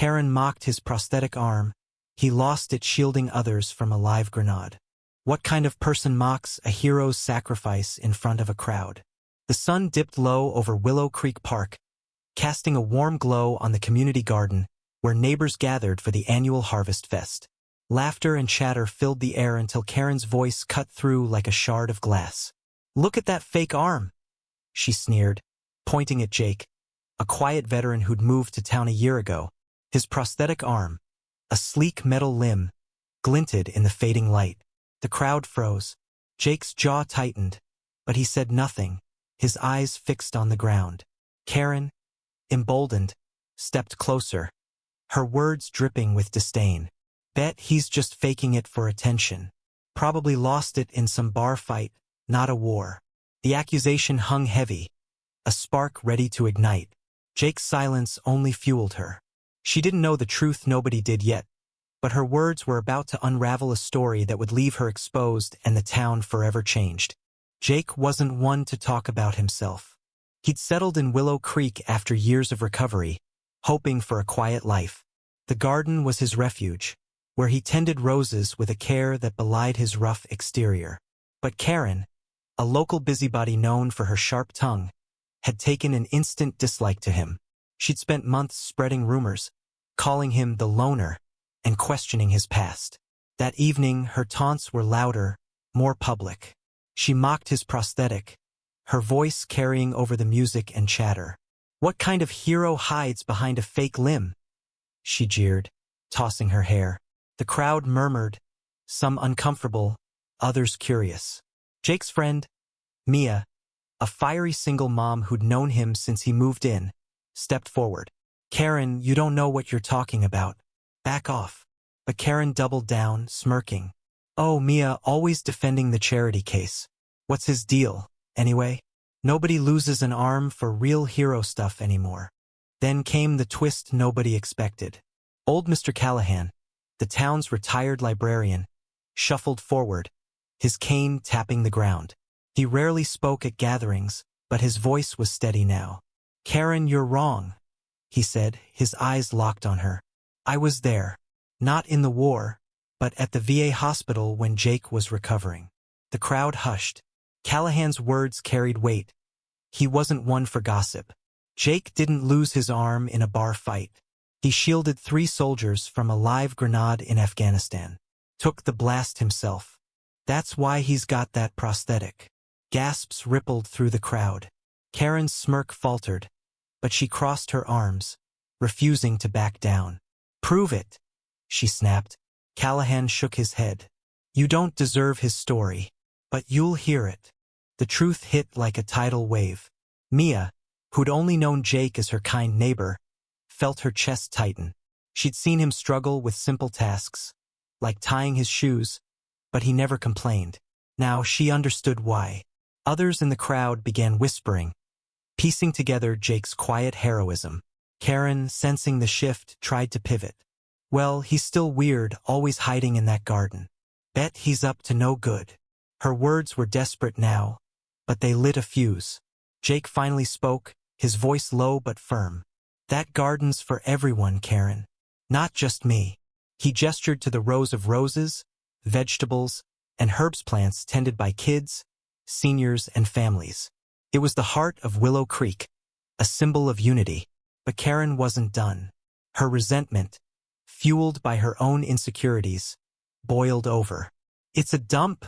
Karen mocked his prosthetic arm. He lost it shielding others from a live grenade. What kind of person mocks a hero's sacrifice in front of a crowd? The sun dipped low over Willow Creek Park, casting a warm glow on the community garden where neighbors gathered for the annual Harvest Fest. Laughter and chatter filled the air until Karen's voice cut through like a shard of glass. "Look at that fake arm," she sneered, pointing at Jake, a quiet veteran who'd moved to town a year ago. His prosthetic arm, a sleek metal limb, glinted in the fading light. The crowd froze. Jake's jaw tightened, but he said nothing, his eyes fixed on the ground. Karen, emboldened, stepped closer, her words dripping with disdain. "Bet he's just faking it for attention. Probably lost it in some bar fight, not a war." The accusation hung heavy, a spark ready to ignite. Jake's silence only fueled her. She didn't know the truth, nobody did yet, but her words were about to unravel a story that would leave her exposed and the town forever changed. Jake wasn't one to talk about himself. He'd settled in Willow Creek after years of recovery, hoping for a quiet life. The garden was his refuge, where he tended roses with a care that belied his rough exterior. But Karen, a local busybody known for her sharp tongue, had taken an instant dislike to him. She'd spent months spreading rumors, calling him the loner, and questioning his past. That evening, her taunts were louder, more public. She mocked his prosthetic, her voice carrying over the music and chatter. "What kind of hero hides behind a fake limb?" she jeered, tossing her hair. The crowd murmured, some uncomfortable, others curious. Jake's friend, Mia, a fiery single mom who'd known him since he moved in, stepped forward. "Karen, you don't know what you're talking about. Back off." But Karen doubled down, smirking. "Oh, Mia, always defending the charity case. What's his deal, anyway? Nobody loses an arm for real hero stuff anymore." Then came the twist nobody expected. Old Mr. Callahan, the town's retired librarian, shuffled forward, his cane tapping the ground. He rarely spoke at gatherings, but his voice was steady now. "Karen, you're wrong," he said, his eyes locked on her. "I was there. Not in the war, but at the VA hospital when Jake was recovering." The crowd hushed. Callahan's words carried weight. He wasn't one for gossip. Jake didn't lose his arm in a bar fight. He shielded 3 soldiers from a live grenade in Afghanistan. Took the blast himself. That's why he's got that prosthetic. Gasps rippled through the crowd. Karen's smirk faltered, but she crossed her arms, refusing to back down. "Prove it," she snapped. Callahan shook his head. "You don't deserve his story, but you'll hear it." The truth hit like a tidal wave. Mia, who'd only known Jake as her kind neighbor, felt her chest tighten. She'd seen him struggle with simple tasks, like tying his shoes, but he never complained. Now she understood why. Others in the crowd began whispering, piecing together Jake's quiet heroism. Karen, sensing the shift, tried to pivot. "Well, he's still weird, always hiding in that garden. Bet he's up to no good." Her words were desperate now, but they lit a fuse. Jake finally spoke, his voice low but firm. "That garden's for everyone, Karen. Not just me." He gestured to the rows of roses, vegetables, and herbs plants tended by kids, seniors, and families. It was the heart of Willow Creek, a symbol of unity. But Karen wasn't done. Her resentment, fueled by her own insecurities, boiled over. "It's a dump,"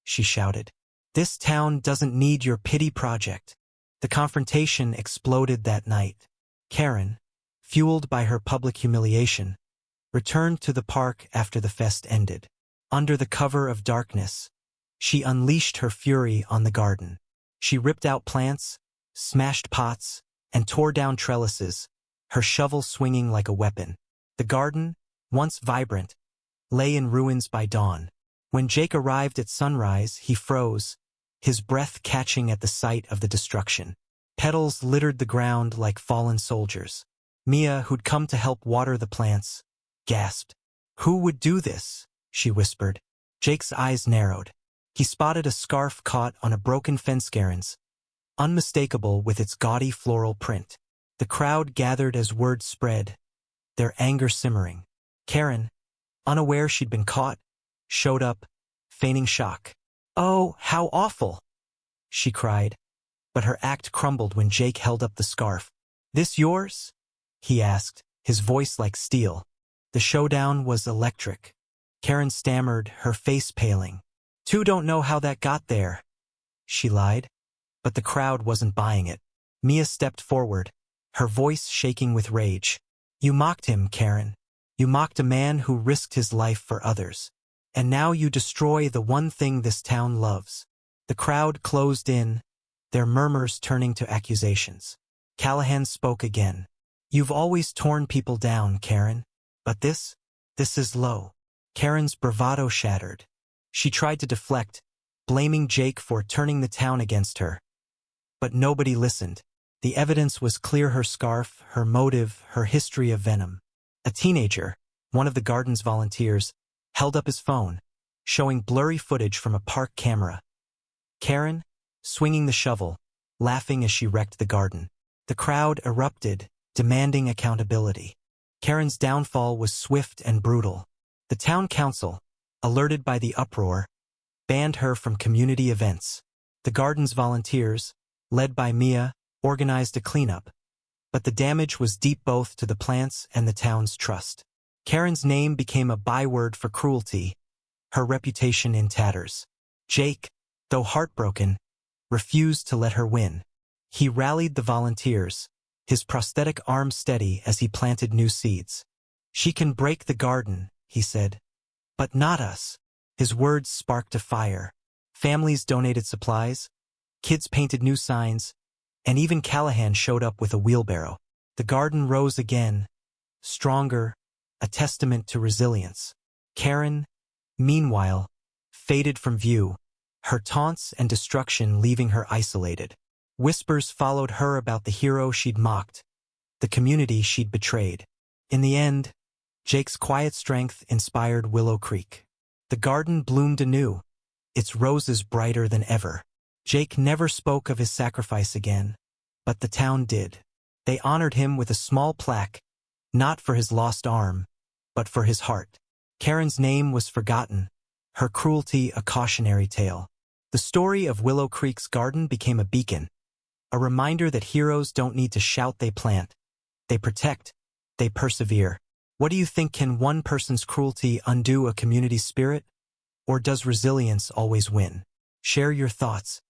she shouted. "This town doesn't need your pity project." The confrontation exploded that night. Karen, fueled by her public humiliation, returned to the park after the fest ended. Under the cover of darkness, she unleashed her fury on the garden. She ripped out plants, smashed pots, and tore down trellises, her shovel swinging like a weapon. The garden, once vibrant, lay in ruins by dawn. When Jake arrived at sunrise, he froze, his breath catching at the sight of the destruction. Petals littered the ground like fallen soldiers. Mia, who'd come to help water the plants, gasped. "Who would do this?" she whispered. Jake's eyes narrowed. He spotted a scarf caught on a broken fence scarens, unmistakable with its gaudy floral print. The crowd gathered as word spread. their anger simmering. Karen, unaware she'd been caught, showed up, feigning shock. "Oh, how awful!" she cried, but her act crumbled when Jake held up the scarf. "This yours?" he asked, his voice like steel. The showdown was electric. Karen stammered, her face paling. "Two don't know how that got there," she lied. But the crowd wasn't buying it. Mia stepped forward, her voice shaking with rage. "You mocked him, Karen. You mocked a man who risked his life for others. And now you destroy the one thing this town loves." The crowd closed in, their murmurs turning to accusations. Callahan spoke again. "You've always torn people down, Karen. But this is low." Karen's bravado shattered. She tried to deflect, blaming Jake for turning the town against her. But nobody listened. The evidence was clear: her scarf, her motive, her history of venom. A teenager, one of the garden's volunteers, held up his phone, showing blurry footage from a park camera. Karen, swinging the shovel, laughing as she wrecked the garden. The crowd erupted, demanding accountability. Karen's downfall was swift and brutal. The town council, alerted by the uproar, banned her from community events. The garden's volunteers, led by Mia, organized a cleanup. But the damage was deep both to the plants and the town's trust. Karen's name became a byword for cruelty, her reputation in tatters. Jake, though heartbroken, refused to let her win. He rallied the volunteers, his prosthetic arm steady as he planted new seeds. "She can break the garden," he said. "But not us." His words sparked a fire. Families donated supplies, kids painted new signs, and even Callahan showed up with a wheelbarrow. The garden rose again, stronger, a testament to resilience. Karen, meanwhile, faded from view, her taunts and destruction leaving her isolated. Whispers followed her about the hero she'd mocked, the community she'd betrayed. In the end, Jake's quiet strength inspired Willow Creek. The garden bloomed anew, its roses brighter than ever. Jake never spoke of his sacrifice again, but the town did. They honored him with a small plaque, not for his lost arm, but for his heart. Karen's name was forgotten, her cruelty a cautionary tale. The story of Willow Creek's garden became a beacon, a reminder that heroes don't need to shout, they plant. They protect, they persevere. What do you think? Can one person's cruelty undo a community's spirit? Or does resilience always win? Share your thoughts.